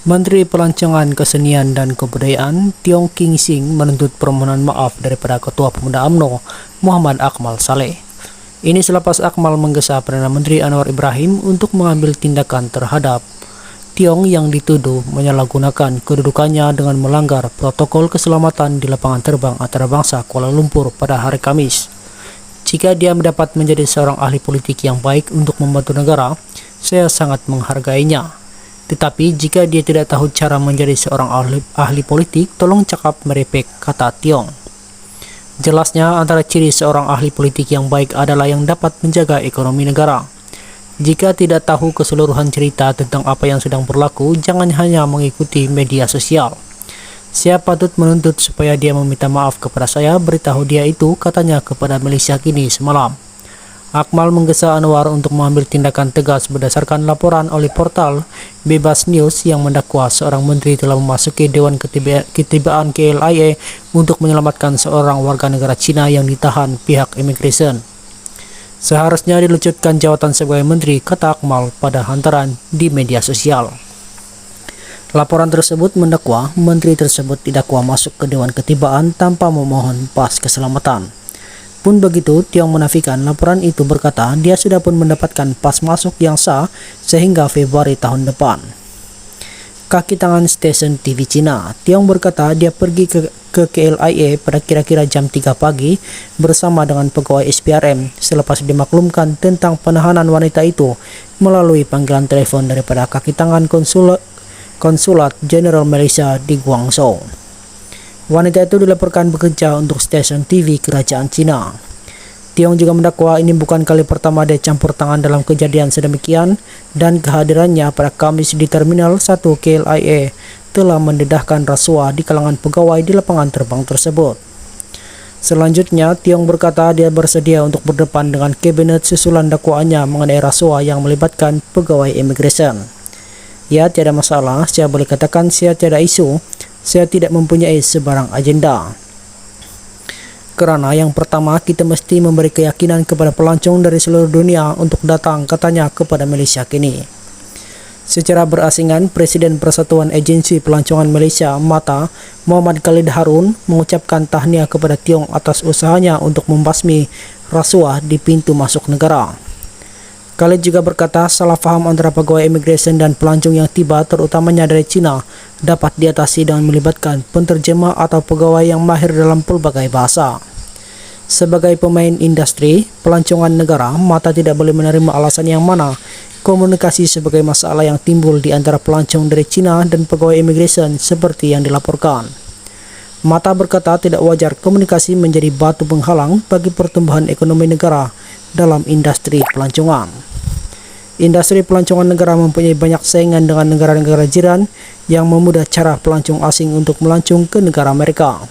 Menteri Pelancongan Kesenian dan Kebudayaan Tiong King Sing menuntut permohonan maaf daripada Ketua Pemuda UMNO Muhammad Akmal Saleh. Ini selepas Akmal menggesa Perdana Menteri Anwar Ibrahim untuk mengambil tindakan terhadap Tiong yang dituduh menyalahgunakan kedudukannya dengan melanggar protokol keselamatan di lapangan terbang antarabangsa Kuala Lumpur pada hari Kamis. Jika dia mendapat menjadi seorang ahli politik yang baik untuk membantu negara, saya sangat menghargainya. Tetapi jika dia tidak tahu cara menjadi seorang ahli politik, tolong cakap merepek, kata Tiong. Jelasnya antara ciri seorang ahli politik yang baik adalah yang dapat menjaga ekonomi negara. Jika tidak tahu keseluruhan cerita tentang apa yang sedang berlaku, jangan hanya mengikuti media sosial. Saya patut menuntut supaya dia meminta maaf kepada saya, beritahu dia itu, katanya kepada Malaysia Kini semalam. Akmal menggesa Anwar untuk mengambil tindakan tegas berdasarkan laporan oleh portal Bebas News yang mendakwa seorang menteri telah memasuki Dewan Ketibaan KLIA untuk menyelamatkan seorang warga negara Cina yang ditahan pihak imigresen. Seharusnya dilucutkan jawatan sebagai menteri, kata Akmal pada hantaran di media sosial. Laporan tersebut mendakwa menteri tersebut didakwa masuk ke Dewan Ketibaan tanpa memohon pas keselamatan. Pun begitu, Tiong menafikan laporan itu, berkata dia sudah pun mendapatkan pas masuk yang sah sehingga Februari tahun depan. Kaki tangan stesen TV Cina, Tiong berkata dia pergi ke KLIA pada kira-kira jam 3 pagi bersama dengan pegawai SPRM selepas dimaklumkan tentang penahanan wanita itu melalui panggilan telepon daripada kaki tangan Konsulat Jenderal Malaysia di Guangzhou. Wanita itu dilaporkan bekerja untuk stesen TV kerajaan Cina. Tiong juga mendakwa ini bukan kali pertama dia campur tangan dalam kejadian sedemikian dan kehadirannya pada Kamis di Terminal 1 KLIA telah mendedahkan rasuah di kalangan pegawai di lapangan terbang tersebut. Selanjutnya, Tiong berkata dia bersedia untuk berdepan dengan kabinet susulan dakwaannya mengenai rasuah yang melibatkan pegawai imigresen. Ya, tiada masalah, saya boleh katakan saya tiada isu. Saya tidak mempunyai sebarang agenda. Kerana yang pertama, kita mesti memberi keyakinan kepada pelancong dari seluruh dunia untuk datang, katanya kepada Malaysia Kini. Secara berasingan, Presiden Persatuan Agensi Pelancongan Malaysia (MATA) Muhammad Khalid Harun mengucapkan tahniah kepada Tiong atas usahanya untuk membasmi rasuah di pintu masuk negara. Khalid juga berkata salah faham antara pegawai imigresen dan pelancong yang tiba, terutamanya dari Cina, dapat diatasi dengan melibatkan penterjemah atau pegawai yang mahir dalam pelbagai bahasa. Sebagai pemain industri pelancongan negara, MATA tidak boleh menerima alasan yang mana komunikasi sebagai masalah yang timbul di antara pelancong dari Cina dan pegawai imigresen seperti yang dilaporkan. MATA berkata tidak wajar komunikasi menjadi batu penghalang bagi pertumbuhan ekonomi negara dalam industri pelancongan. Industri pelancongan negara mempunyai banyak saingan dengan negara-negara jiran yang memudah cara pelancong asing untuk melancong ke negara mereka.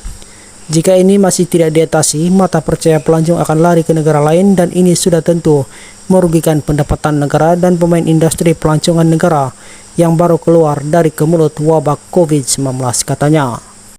Jika ini masih tidak diatasi, MATA percaya pelancong akan lari ke negara lain dan ini sudah tentu merugikan pendapatan negara dan pemain industri pelancongan negara yang baru keluar dari kemulut wabak COVID-19, katanya.